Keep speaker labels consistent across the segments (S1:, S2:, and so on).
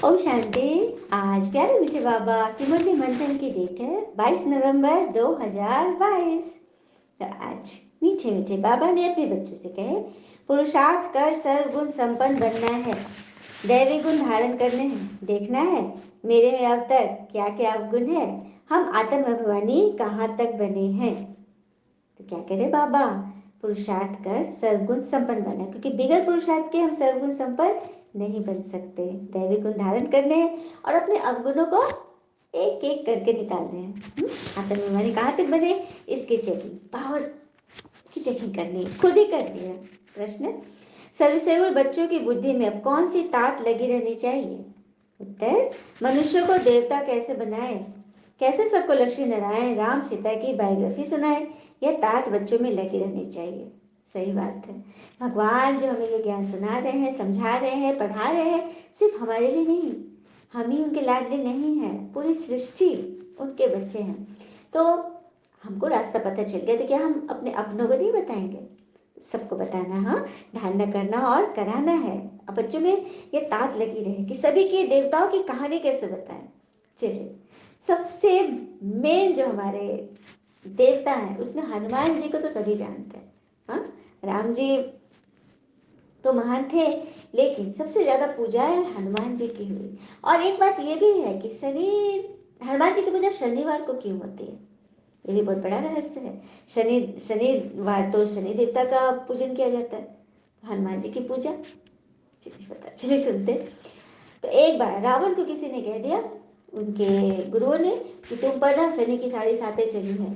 S1: ओम शांति। आज प्यारे मीठे बाबा की मुरली मंथन की डेट है 22 नवंबर 2022। तो आज मीठे मीठे बाबा ने अपने बच्चों से कहे, पुरुषार्थ कर सर्वगुण संपन्न बनना है, दैवी गुण धारण करने हैं, देखना है मेरे में अब तक क्या क्या गुण है, हम आत्म अभिमानी कहाँ तक बने हैं। तो क्या करे बाबा, पुरुषार्थ कर सर्वगुण संपन्न बनना, क्योंकि बिगड़ पुरुषार्थ के हम सर्वगुण संपन्न नहीं बन सकते। दैवी गुण धारण करने हैं और अपने अवगुणों को एक एक करके निकालने हैं। आत्मअभिमानी कहाँ तक बने, इसकी चेकिंग, पावर की चेकिंग करनी है, खुद ही करनी है। प्रश्न, सर्वसेवल बच्चों की बुद्धि में अब कौन सी तात लगी रहनी चाहिए। उत्तर, मनुष्य को देवता कैसे बनाए, कैसे सबको लक्ष्मी नारायण राम सीता की बायोग्राफी सुनाए, यह तात बच्चों में लगी रहनी चाहिए। सही बात है। भगवान जो हमें ये ज्ञान सुना रहे हैं, समझा रहे हैं, पढ़ा रहे हैं, सिर्फ हमारे लिए नहीं, हम ही उनके लाडले नहीं हैं, पूरी सृष्टि उनके बच्चे हैं। तो हमको रास्ता पता चल गया तो क्या हम अपने अपनों को नहीं बताएंगे, सबको बताना, हाँ, धारणा करना और कराना है। अब बच्चों में ये तात लगी रहे कि सभी की देवताओं की कहानी कैसे बताएं। चलिए, सबसे मेन जो हमारे देवता है उसमें हनुमान जी को तो सभी जानते हैं। हाँ, राम जी तो महान थे, लेकिन सबसे ज्यादा पूजा है हनुमान जी की हुई। और एक बात ये भी है कि हनुमान जी की पूजा शनिवार को क्यों होती है, ये भी बहुत बड़ा रहस्य है। शनिवार तो शनि देवता का पूजन किया जाता है, हनुमान जी की पूजा, चलिए पता चलिए सुनते। तो एक बार रावण को किसी ने कह दिया, उनके गुरुओं ने, कि तुम पर ना शनि की 7.5 चली है,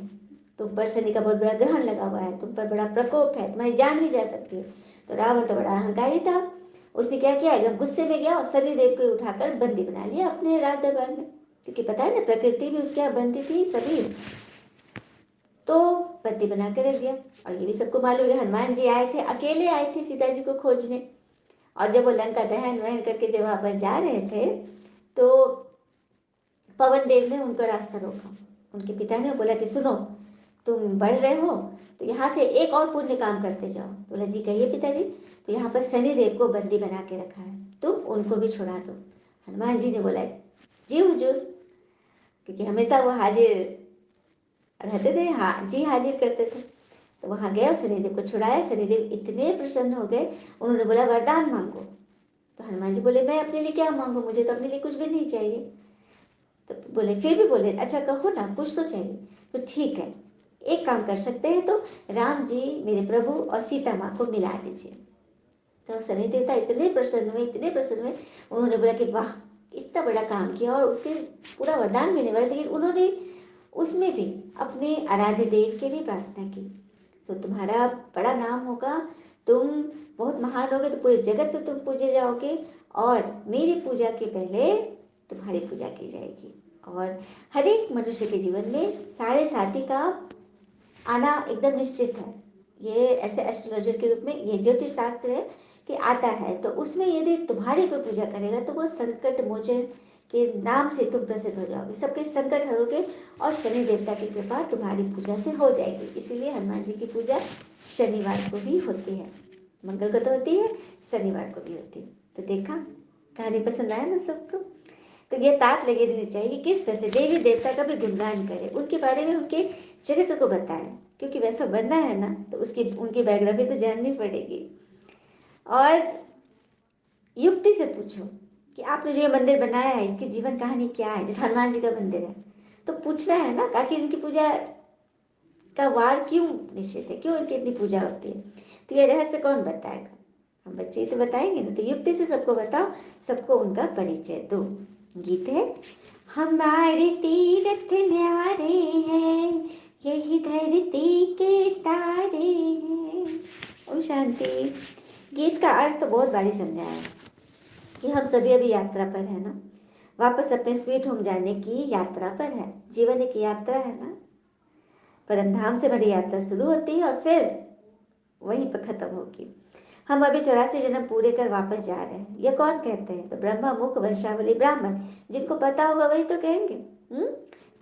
S1: तुम पर शनि का बहुत बड़ा ग्रहण लगा हुआ है, तुम पर बड़ा प्रकोप है, तुम्हारी जान भी जा सकती है। तो रावण तो बड़ा अहंकारी था, उसने क्या किया, एकदम गुस्से में गया और शनिदेव को उठाकर बंदी बना लिया अपने राज दरबार में, क्योंकि पता है ना प्रकृति भी उसके यहाँ बंदी थी सभी। तो बंदी बना के रख दिया। और ये भी सबको मालूम है, हनुमान जी आए थे, अकेले आए थे सीता जी को खोजने, और जब वो लंका दहन वहन करके जब वापस जा रहे थे तो पवन देव ने उनका रास्ता रोका। उनके पिता ने बोला कि सुनो, तुम बढ़ रहे हो तो यहाँ से एक और पुण्य काम करते जाओ। बोला जी कहिए पिताजी। तो यहाँ पर शनि देव को बंदी बना के रखा है, तुम उनको भी छुड़ा दो। हनुमान जी ने बोला जी हुजूर, क्योंकि हमेशा वो हाजिर रहते थे, हाँ जी हाजिर करते थे। तो वहां गया, शनिदेव को छुड़ाया। शनिदेव इतने प्रसन्न हो गए, उन्होंने बोला वरदान मांगो। तो हनुमान जी बोले मैं अपने लिए क्या मांगू, मुझे तो अपने लिए कुछ भी नहीं चाहिए। तो बोले, फिर भी बोले अच्छा कहो ना, कुछ तो चाहिए। तो ठीक है, एक काम कर सकते हैं, तो राम जी मेरे प्रभु और सीता माँ को मिला दीजिए। तो शनि देवता इतने प्रसन्न हुए, इतने प्रसन्न हुए, उन्होंने बोला कि वाह, इतना बड़ा काम किया और उसके पूरा वरदान मिलने वाला, लेकिन उन्होंने उसमें भी अपने आराध्य देव के लिए प्रार्थना की। तो तुम्हारा बड़ा नाम होगा, तुम बहुत महान होगे, तो पूरे जगत में तुम पूजे जाओगे, और मेरी पूजा के पहले तुम्हारी पूजा की जाएगी। और हर एक मनुष्य के जीवन में 7.5 का आना एकदम निश्चित है। ये ऐसे एस्ट्रोलॉजर के रूप में, ये ज्योतिष शास्त्र है कि आता है, तो उसमें यदि तुम्हारी कोई पूजा करेगा तो वो संकट मोचन के नाम से तुम प्रसिद्ध हो जाओगे, सबके संकट हरोगे, और शनि देवता की कृपा तुम्हारी पूजा से हो जाएगी। इसीलिए हनुमान जी की पूजा शनिवार को भी होती है, मंगल को तो होती है, शनिवार को भी होती है। तो देखा, कहानी पसंद आया ना सबको। तो ये तात लगे रहनी चाहिए कि किस तरह से देवी देवता का भी गुणगान करे, उनके बारे में, उनके चरित्र को बताए, क्योंकि वैसा बनना है ना तो उसकी उनकी बायोग्राफी तो जाननी पड़ेगी। और युक्ति से पूछो कि आपने जो ये मंदिर बनाया है इसकी जीवन कहानी क्या है। जैसे हनुमान जी का मंदिर है तो पूछना है ना, आखिर इनकी पूजा का वार क्यों निश्चित है, क्यों इनकी इतनी पूजा होती है। तो ये रहस्य कौन बताएगा, हम बच्चे ही तो बताएंगे ना। तो युक्ति से सबको बताओ, सबको उनका परिचय दो। गीत है, हमारे तीरथ न्यारे हैं, यही धरती के तारे हैं। ओम शांति। गीत का अर्थ तो बहुत बारी समझाया है कि हम सभी अभी यात्रा पर है ना, वापस अपने स्वीट होम जाने की यात्रा पर है। जीवन एक यात्रा है ना, परम धाम से हमारी यात्रा शुरू होती है और फिर वहीं पर खत्म होगी। हम अभी 84 जन्म पूरे कर वापस जा रहे हैं, यह कौन कहते हैं, तो ब्रह्मा मुख वंशावली ब्राह्मण, जिनको पता होगा वही तो कहेंगे।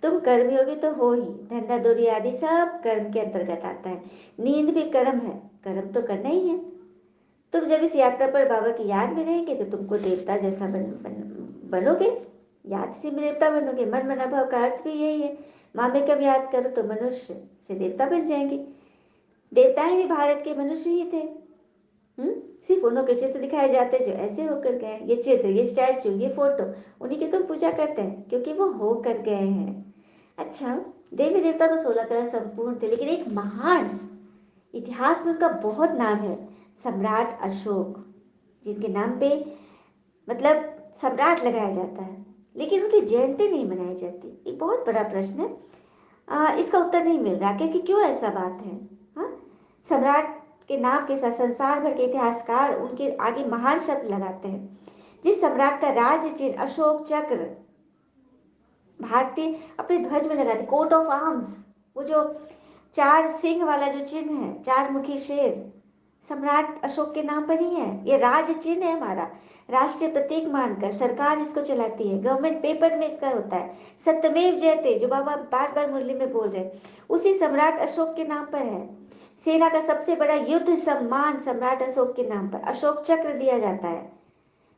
S1: तुम कर्मयोगी तो हो ही, धंधा दूरी आदि सब कर्म के अंतर्गत आता है, नींद भी कर्म है, कर्म तो करना ही है। तुम जब इस यात्रा पर बाबा की याद में रहेंगे तो तुमको देवता जैसा बनोगे, याद से भी देवता बनोगे। मन मना भाव का अर्थ भी यही है। माँ में कब याद करो तो मनुष्य से देवता बन जाएंगे। देवताएं भी भारत के मनुष्य ही थे। सिर्फ उन्हों के चित्र दिखाए जाते जो ऐसे होकर गए। ये चित्र, ये स्टैचू, ये फोटो, उन्हीं की तुम पूजा करते हैं क्योंकि वो होकर गए हैं। अच्छा, देवी देवता तो 16 कला संपूर्ण थे, लेकिन एक महान इतिहास में उनका बहुत नाम है, सम्राट अशोक, जिनके नाम पे मतलब सम्राट लगाया जाता है, लेकिन उनकी जयंती नहीं मनाई जाती। एक बहुत बड़ा प्रश्न है, इसका उत्तर नहीं मिल रहा कि क्यों ऐसा बात है। हाँ, सम्राट के नाम के साथ संसार भर के इतिहासकार उनके आगे महान शब्द लगाते हैं। जिस सम्राट का राज्य चिन्ह अशोक चक्र भारतीय अपने ध्वज में लगाते, कोट ऑफ आर्म्स, वो जो 4 सिंह वाला जो चिन्ह है, 4 मुखी शेर, सम्राट अशोक के नाम पर ही है। ये राज्य चिन्ह है हमारा, राष्ट्रीय प्रतीक मानकर सरकार इसको चलाती है, गवर्नमेंट पेपर में इसका होता है। सत्यमेव जयते जो बाबा बार बार मुरली में बोल रहे हैं, उसी सम्राट अशोक के नाम पर है। सेना का सबसे बड़ा युद्ध सम्मान सम्राट अशोक के नाम पर अशोक चक्र दिया जाता है।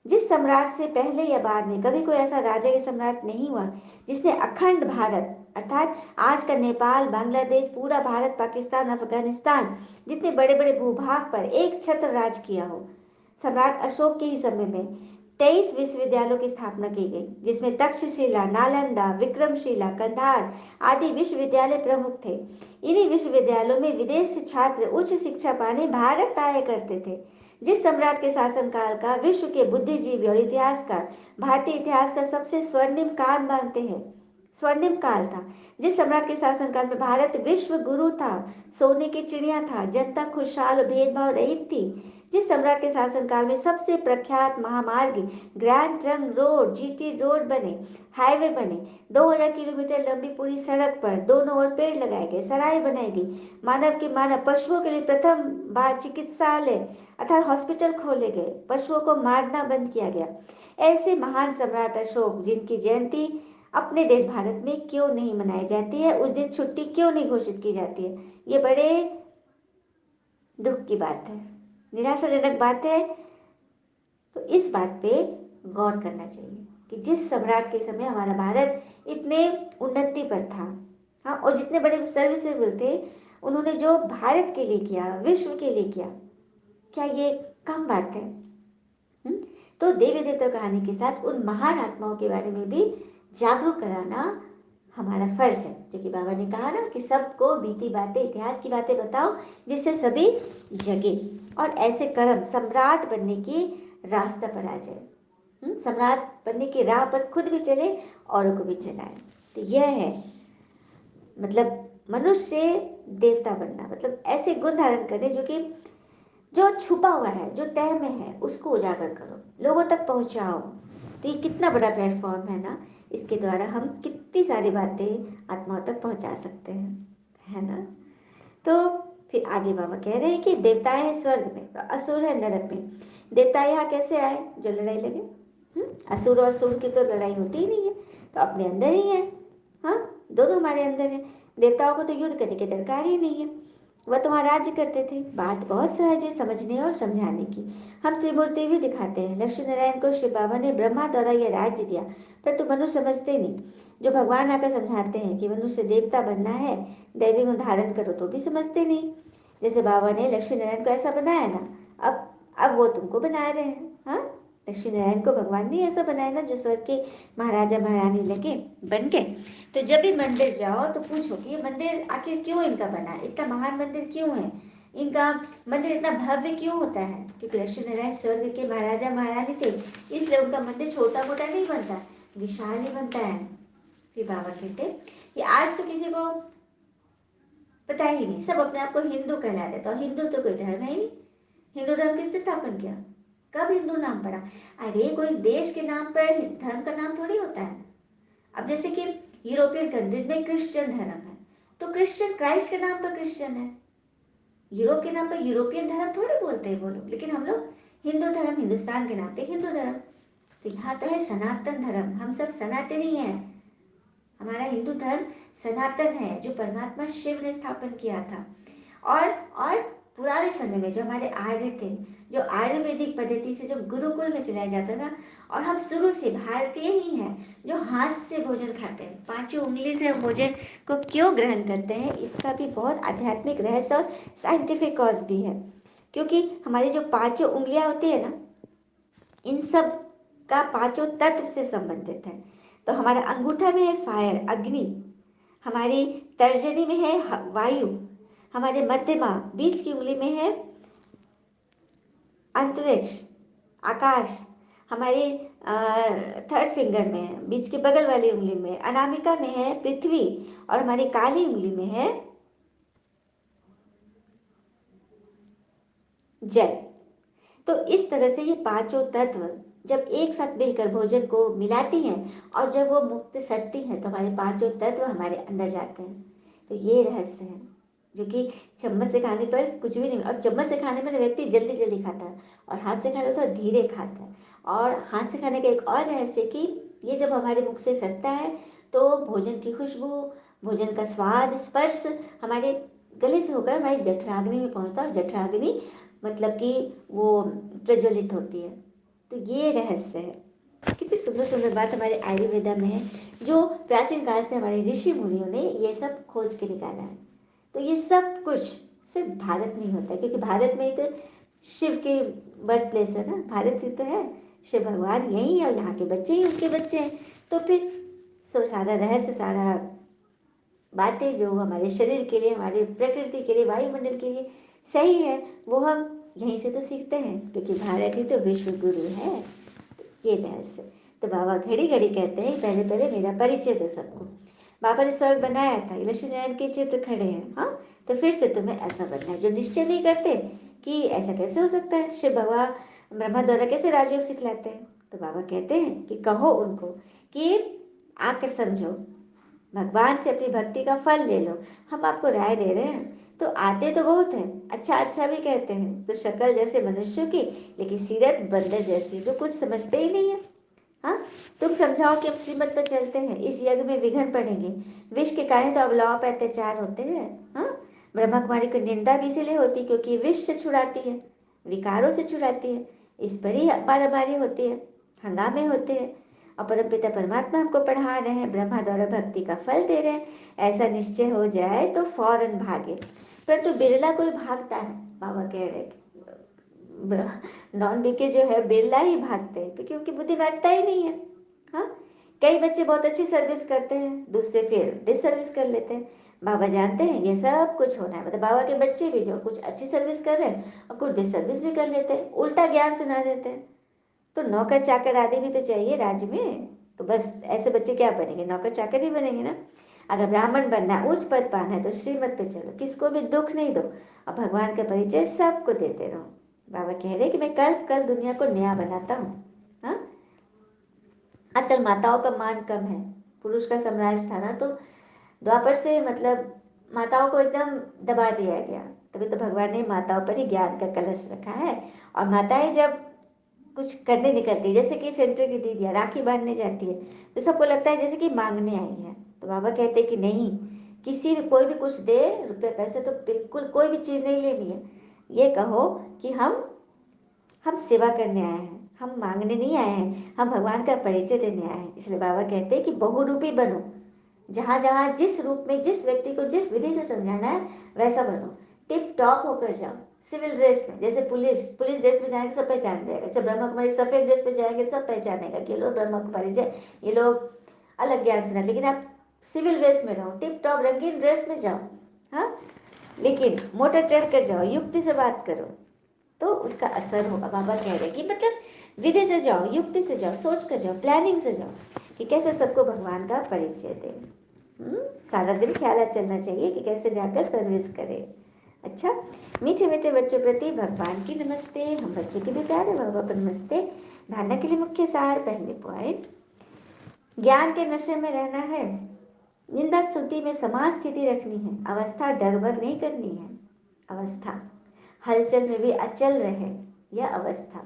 S1: जिस सम्राट से पहले या बाद में कभी कोई ऐसा राजा या सम्राट नहीं हुआ जिसने अखंड भारत अर्थात आज का नेपाल, बांग्लादेश, पूरा भारत, पाकिस्तान, अफगानिस्तान जितने बड़े बड़े भूभाग पर एक छत्र राज किया हो। सम्राट अशोक के ही समय में 23 विश्वविद्यालयों की स्थापना की गई, जिसमें तक्षशिला, नालंदा, विक्रमशिला, कंधार आदि विश्वविद्यालय प्रमुख थे। इन्हीं विश्वविद्यालयों में विदेश से छात्र उच्च शिक्षा पाने भारत आया करते थे। जिस सम्राट के शासनकाल का विश्व के बुद्धिजीवी और इतिहासकार भारतीय इतिहास का सबसे स्वर्णिम काल मानते हैं, स्वर्णिम काल था। जिस सम्राट के शासनकाल में भारत विश्व गुरु था, सोने की चिड़िया था, जनता खुशहाल और भेदभाव रहित थी। जिस सम्राट के शासनकाल में सबसे प्रख्यात महामार्ग grand trunk road, GT road बने, हाईवे बने, 2000 किलोमीटर लंबी पूरी सड़क पर दोनों ओर पेड़ लगाए गए, सराय बनाई गई, मानव के मानव पशुओं के लिए प्रथम बार चिकित्सालय अर्थात हॉस्पिटल खोले गए, पशुओं को मारना बंद किया गया। ऐसे महान सम्राट अशोक जिनकी जयंती अपने देश भारत में क्यों नहीं मनाई जाती है, उस दिन छुट्टी क्यों नहीं घोषित की जाती है, ये बड़े दुख की बात है, निराशाजनक बात है। तो इस बात पे गौर करना चाहिए कि जिस सम्राट के समय हमारा भारत इतने उन्नति पर था, हाँ, और जितने बड़े सर्विसेबल थे, उन्होंने जो भारत के लिए किया, विश्व के लिए किया, क्या ये कम बात है? तो देवी देवता कहानी के साथ उन महान आत्माओं के बारे में भी जागरूक कराना हमारा फर्ज है। जो कि बाबा ने कहा ना कि सबको बीती बातें, इतिहास की बातें बताओ जिससे सभी जगे और ऐसे कर्म सम्राट बनने की रास्ता पर आ जाए। सम्राट बनने की राह पर खुद भी चले, औरों को भी चलाए। तो यह है मतलब मनुष्य से देवता बनना, मतलब ऐसे गुण धारण करने जो छुपा हुआ है, जो तह में है, उसको उजागर करो, लोगों तक पहुंचाओ। तो ये कितना बड़ा प्लेटफॉर्म है ना, इसके द्वारा हम कितनी सारी बातें आत्माओं तक पहुंचा सकते हैं, है ना। तो फिर आगे बाबा कह रहे हैं कि देवताएं हैं स्वर्ग में और असुर है नरक में। देवता यहाँ कैसे आए जो लड़ाई लगे? असुर और असुर की तो लड़ाई होती ही नहीं है, तो अपने अंदर ही है। हाँ, दोनों हमारे अंदर है। देवताओं को तो युद्ध करने की दरकार ही नहीं है, वह तो वहाँ राज्य करते थे। बात बहुत सहज है समझने और समझाने की। हम त्रिमूर्ति भी दिखाते हैं। लक्ष्मी नारायण को शिव बाबा ने ब्रह्मा द्वारा यह राज्य दिया, परंतु मनुष्य समझते नहीं। जो भगवान आकर समझाते हैं कि मनुष्य देवता बनना है, दैवी गुण धारण करो, तो भी समझते नहीं। जैसे बाबा ने लक्ष्मी नारायण को ऐसा बनाया ना, अब वो तुमको बना रहे हैं। हाँ, लक्ष्मी नारायण को भगवान ने ऐसा बनाया ना जो स्वर्ग के महाराजा महारानी लगे बन के। तो जब भी मंदिर जाओ तो पूछो कि ये मंदिर आखिर क्यों इनका बना है, इतना महान मंदिर क्यों है, इनका मंदिर इतना भव्य क्यों होता है? क्योंकि लक्ष्मी नारायण स्वर्ग के महाराजा महारानी थे, इसलिए उनका मंदिर छोटा मोटा नहीं बनता, विशाल ही बनता है। फिर बाबा कहते कि आज तो किसी को पता ही नहीं, सब अपने आप को हिंदू कहला देता, और हिंदू तो कोई धर्म है ही नहीं। हिंदू धर्म किसने स्थापन किया? कब हिंदू नाम पड़ा? अरे कोई देश के नाम पर धर्म का नाम थोड़ी होता है। अब जैसे कि यूरोपियन कंट्रीज में क्रिश्चियन धर्म है, तो क्रिश्चियन क्राइस्ट के नाम पर क्रिश्चियन है। यूरोप के नाम पर यूरोपियन धर्म थोड़ी बोलते हैं वो लोग, लेकिन हम लोग हिंदू धर्म, हिंदुस्तान के नाम पे हिंदू धर्म। तो यहाँ तो है सनातन धर्म, हम सब सनातनी हैं। हमारा हिंदू धर्म सनातन है, जो परमात्मा शिव ने स्थापन किया था। और पुराने समय में जो हमारे आर्य थे, जो आयुर्वेदिक पद्धति से जो गुरुकुल में चलाया जाता था, और हम शुरू से भारतीय ही हैं जो हाथ से भोजन खाते हैं, पांचों उंगली से हम भोजन को क्यों ग्रहण करते हैं, इसका भी बहुत आध्यात्मिक रहस्य और साइंटिफिक कॉज भी है। क्योंकि हमारी जो पांचों उंगलियां होती है ना, इन सब का पांचों तत्व से संबंधित है। तो हमारा अंगूठा में है फायर, अग्नि, हमारी तर्जनी में है वायु, हमारे मध्यमा बीच की उंगली में है अंतरिक्ष, आकाश, हमारे थर्ड फिंगर में है, बीच के बगल वाली उंगली में अनामिका में है पृथ्वी, और हमारी काली उंगली में है जल। तो इस तरह से ये पांचों तत्व जब एक साथ मिलकर भोजन को मिलाती हैं और जब वो मुक्त सटती हैं तो हमारे पांचों तत्व हमारे अंदर जाते हैं। तो ये रहस्य है जो कि चम्मच से खाने पर कुछ भी नहीं, और चम्मच से खाने में व्यक्ति जल्दी जल्दी खाता है और हाथ से खाने तो धीरे खाता है। और हाथ से खाने का एक और रहस्य कि ये जब हमारे मुख से सटता है तो भोजन की खुशबू, भोजन का स्वाद, स्पर्श हमारे गले से होकर हमारी जठराग्नि में पहुंचता है, और जठराग्नि मतलब कि वो प्रज्वलित होती है। तो ये रहस्य है। कितनी सुंदर सुंदर बात हमारे आयुर्वेदा में है, जो प्राचीन काल से हमारे ऋषि मुनियों ने ये सब खोज के निकाला है। तो ये सब कुछ सिर्फ भारत में ही होता है, क्योंकि भारत में ही तो शिव के बर्थ प्लेस है ना, भारत ही तो है, शिव भगवान यही है और यहाँ के बच्चे ही उनके बच्चे हैं। तो फिर सारा रहस्य, सारा बातें जो हमारे शरीर के लिए, हमारे प्रकृति के लिए, वायुमंडल के लिए सही है, वो हम यहीं से तो सीखते हैं, क्योंकि भारत ही तो विश्व गुरु है। तो ये रहस्य। तो बाबा घड़ी घड़ी कहते हैं पहले पहले मेरा परिचय दो सबको। बाबा ने स्वर्ग बनाया था, लक्ष्मी नारायण के चित्र खड़े हैं, हाँ, तो फिर से तुम्हें ऐसा बनना है। जो निश्चय नहीं करते कि ऐसा कैसे हो सकता है, शिव भगवान ब्रह्मा द्वारा कैसे राजयोग सिखलाते हैं, तो बाबा कहते हैं कि कहो उनको कि आकर समझो, भगवान से अपनी भक्ति का फल ले लो। हम आपको राय दे रहे हैं। तो आते तो बहुत हैं, अच्छा अच्छा भी कहते हैं, तो शक्ल जैसे मनुष्य की लेकिन सीरत बंदर जैसी, जो कुछ समझते ही नहीं है। हाँ, तुम समझाओ कि हम श्रीमत पर चलते हैं, इस यज्ञ में विघ्न पड़ेंगे। विष के कारण तो अबलाओं पर अत्याचार होते हैं। हाँ, ब्रह्मा कुमारी को निंदा भी इसीलिए होती क्योंकि विष से छुड़ाती है, विकारों से छुड़ाती है, इस पर ही मारामारी होती है, हंगामे होते हैं। और परमपिता परमात्मा हमको पढ़ा रहे हैं, ब्रह्मा द्वारा भक्ति का फल दे रहे हैं। ऐसा निश्चय हो जाए तो फौरन भागे, परंतु बिरला कोई भागता है। बाबा कह रहे नॉन बीके जो है बिरला ही भागते हैं, क्योंकि उनकी बुद्धि बैठता ही नहीं है। हाँ, कई बच्चे बहुत अच्छी सर्विस करते हैं, दूसरे फिर डिसर्विस कर लेते हैं। बाबा जानते हैं ये सब कुछ होना है, मतलब बाबा के बच्चे भी जो कुछ अच्छी सर्विस कर रहे हैं और कुछ डिसर्विस भी कर लेते हैं, उल्टा ज्ञान सुना देते हैं। तो नौकर चाकर आदि भी तो चाहिए राज्य में, तो बस ऐसे बच्चे क्या बनेंगे, नौकर चाकर ही बनेंगे ना। अगर ब्राह्मण बनना है, उच्च पद पाना है, तो श्रीमत पे चलो, किसको भी दुख नहीं दो और भगवान का परिचय सबको देते रहो। बाबा कह रहे कि मैं कल कल दुनिया को नया बनाता हूँ। हाँ, आजकल माताओं का मान कम है, पुरुष का साम्राज्य था ना, तो द्वापर से मतलब माताओं को एकदम दबा दिया गया। तभी तो भगवान ने माताओं पर ही ज्ञान का कलश रखा है। और माताएं जब कुछ करने निकलती है, जैसे कि सेंटर की दीदियाँ राखी बांधने जाती है, तो सबको लगता है जैसे कि मांगने आई है। तो बाबा कहते हैं कि नहीं, किसी भी कोई भी कुछ दे, रुपये पैसे तो बिल्कुल कोई भी चीज़ नहीं लेनी है। ये कहो कि हम सेवा करने आए हैं, हम मांगने नहीं आए हैं, हम भगवान का परिचय देने आए हैं। इसलिए बाबा कहते हैं कि बहुरूपी बनो, जहाँ जहाँ जिस रूप में जिस व्यक्ति को जिस विधि से समझाना है वैसा बनो, टिप टॉप होकर जाओ। सिविल ड्रेस में, जैसे पुलिस पुलिस ड्रेस में जाएंगे सब पहचान जाएगा, जब ब्रह्मा कुमारी सफेद ड्रेस में जाएंगे सब पहचानेगा कि ये लोग ब्रह्मा कुमारी से, ये लोग अलग ज्ञान सुना। लेकिन आप सिविल ड्रेस में रहो, टिप टॉप रंगीन ड्रेस में जाओ, हाँ, लेकिन मोटर चढ़ कर जाओ, युक्ति से बात करो, तो उसका असर होगा। बाबा कह रहे कि मतलब विधि से जाओ, युक्ति से जाओ, सोच कर जाओ, प्लानिंग से जाओ कि कैसे सबको भगवान का परिचय दे। सारा दिन ख्याल चलना चाहिए कि कैसे जाकर सर्विस करें। अच्छा, मीठे मीठे बच्चों प्रति भगवान की नमस्ते, हम बच्चों के भी प्यारे बाबा को नमस्ते। धारणा के लिए मुख्य सार, पहले पॉइंट, ज्ञान के नशे में रहना है, निंदा स्तुति में समान स्थिति रखनी है, अवस्था डगमग नहीं करनी है, अवस्था हलचल में भी अचल रहे, यह अवस्था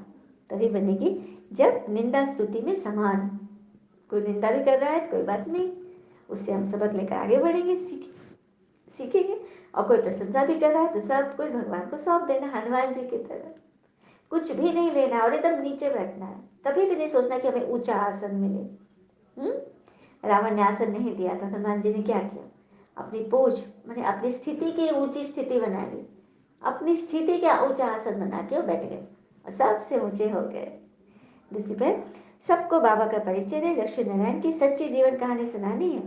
S1: तभी बनेगी जब निंदा स्तुति में समान, कोई निंदा भी कर रहा है तो कोई बात नहीं, उससे हम सबक लेकर आगे बढ़ेंगे, सीखेंगे। और कोई प्रशंसा भी कर रहा है तो सब कुछ भगवान को सौंप देना, हनुमान जी की तरह। कुछ भी नहीं लेना और एकदम नीचे बैठना है, कभी भी नहीं सोचना कि हमें ऊंचा आसन मिले। रावण ने आसन नहीं दिया था, हनुमान जी ने क्या किया, अपनी पूछ मैंने अपनी स्थिति की ऊंची स्थिति बना ली, अपनी स्थिति का ऊंचा आसन बना के वो बैठ गए और सबसे ऊंचे हो गए। दूसरी पर सबको बाबा का परिचय दे, लक्ष्मी नारायण की सच्ची जीवन कहानी सुनानी है,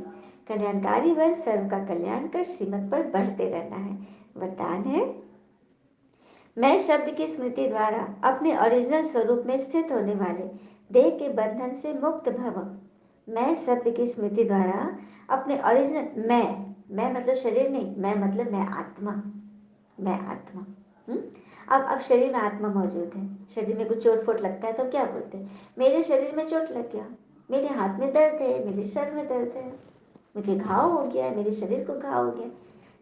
S1: कल्याणकारी बन, सर्व का कल्याण कर, श्रीमत पर बढ़ते रहना है। वरदान है, मैं शब्द की स्मृति द्वारा अपने ओरिजिनल स्वरूप में स्थित होने वाले देह के बंधन से मुक्त भव। मैं शब्द की स्मृति द्वारा अपने ओरिजिनल, मैं मतलब शरीर नहीं, मैं मतलब मैं आत्मा, मैं आत्मा। अब शरीर में आत्मा मौजूद है, शरीर में कुछ चोट फोट लगता है तो क्या बोलते हैं, मेरे शरीर में चोट लग गया, मेरे हाथ में दर्द है, मेरे सर में दर्द है, मुझे घाव हो गया है, मेरे शरीर को घाव हो गया।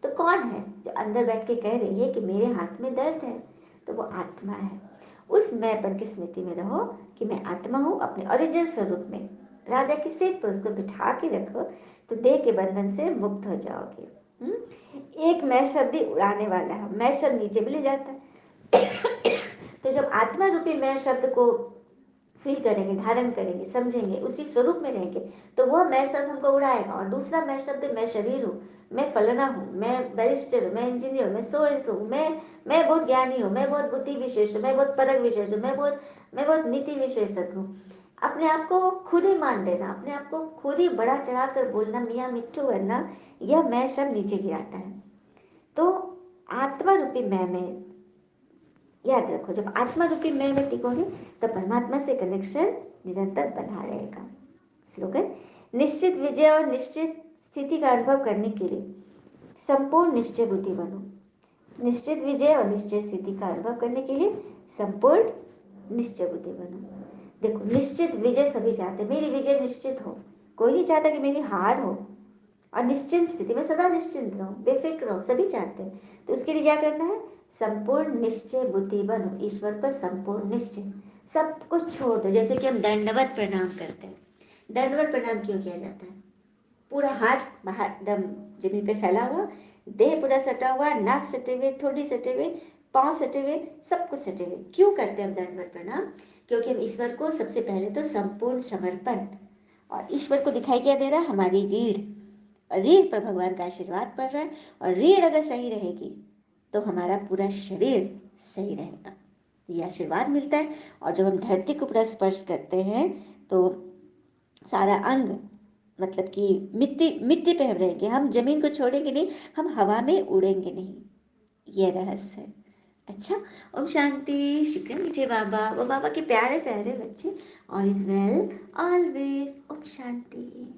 S1: तो कौन है जो अंदर बैठ के कह रही है कि मेरे हाथ में दर्द है, तो वो आत्मा है। उस मैं पर की स्मृति में रहो कि मैं आत्मा हूँ, अपने ओरिजिनल स्वरूप में राजा की सीट पर उसको बिठा के रखो, तो देह के बंधन से मुक्त हो जाओगे। एक मैं शब्द ही उड़ाने वाला है, मैं शब्द नीचे भी ले जाता है। तो जब आत्मा रूपी मैं शब्द को फील करेंगे, धारण करेंगे, समझेंगे, उसी स्वरूप में रहेंगे, तो वह मैं शब्द हमको उड़ाएगा। और दूसरा मैं शब्द, मैं शरीर हूँ, मैं फलाना हूँ, मैं बैरिस्टर हूँ, मैं इंजीनियर हूँ, मैं सो एंड सो हूँ, मैं बहुत ज्ञानी हूँ, मैं बहुत बुद्धि विशेष हूँ, मैं बहुत परक विशेष हूँ, मैं बहुत नीति विशेषज्ञ हूँ। अपने आप को खुद ही मान देना, अपने आप को खुद ही बड़ा चढ़ा कर बोलना, मियाँ मिट्टू बनना, यह मैं शब्द नीचे गिराता है। तो आत्मा रूपी मैं में याद रखो, जब आत्मा रूपी मैं में टिकोगे तो परमात्मा से कनेक्शन निरंतर बना रहेगा। स्लोगन, निश्चित विजय और निश्चित स्थिति का अनुभव करने के लिए संपूर्ण निश्चय बुद्धि बनो। निश्चित विजय और निश्चित स्थिति का अनुभव करने के लिए संपूर्ण निश्चय बुद्धि बनो। देखो, निश्चित विजय सभी चाहते, मेरी विजय निश्चित हो, कोई नहीं चाहता कि मेरी हार हो। और निश्चिंत स्थिति में सदा निश्चिंत रहो, बेफिक्र रहो, सभी चाहते हैं। तो उसके लिए क्या करना है, संपूर्ण निश्चय बुद्धि बनो, ईश्वर पर संपूर्ण निश्चय, सब कुछ छोड़ दो। जैसे कि हम दंडवत प्रणाम करते हैं, दंडवत प्रणाम क्यों किया जाता है, पूरा हाथ बाहर दम जमीन पे फैला हुआ, देह पूरा सटा हुआ, नाक सटे हुए, ठोड़ी सटे हुए, पाँव सटे हुए, सब कुछ सटे हुए। क्यों करते हैं हम दंडवत प्रणाम, क्योंकि हम ईश्वर को सबसे पहले तो संपूर्ण समर्पण, और ईश्वर को दिखाई क्या दे रहा है, हमारी रीढ़, रीढ़ पर भगवान का आशीर्वाद पड़ रहा है, और रीढ़ अगर सही रहेगी तो हमारा पूरा शरीर सही रहेगा, ये आशीर्वाद मिलता है। और जब हम धरती को पूरा स्पर्श करते हैं तो सारा अंग, मतलब कि मिट्टी मिट्टी पे हम रहेंगे, हम जमीन को छोड़ेंगे नहीं, हम हवा में उड़ेंगे नहीं, ये रहस्य है। अच्छा, ओम शांति। शुक्र मीठे बाबा, वो बाबा के प्यारे प्यारे बच्चे, ऑल इज वेल ऑलवेज। ओम शांति।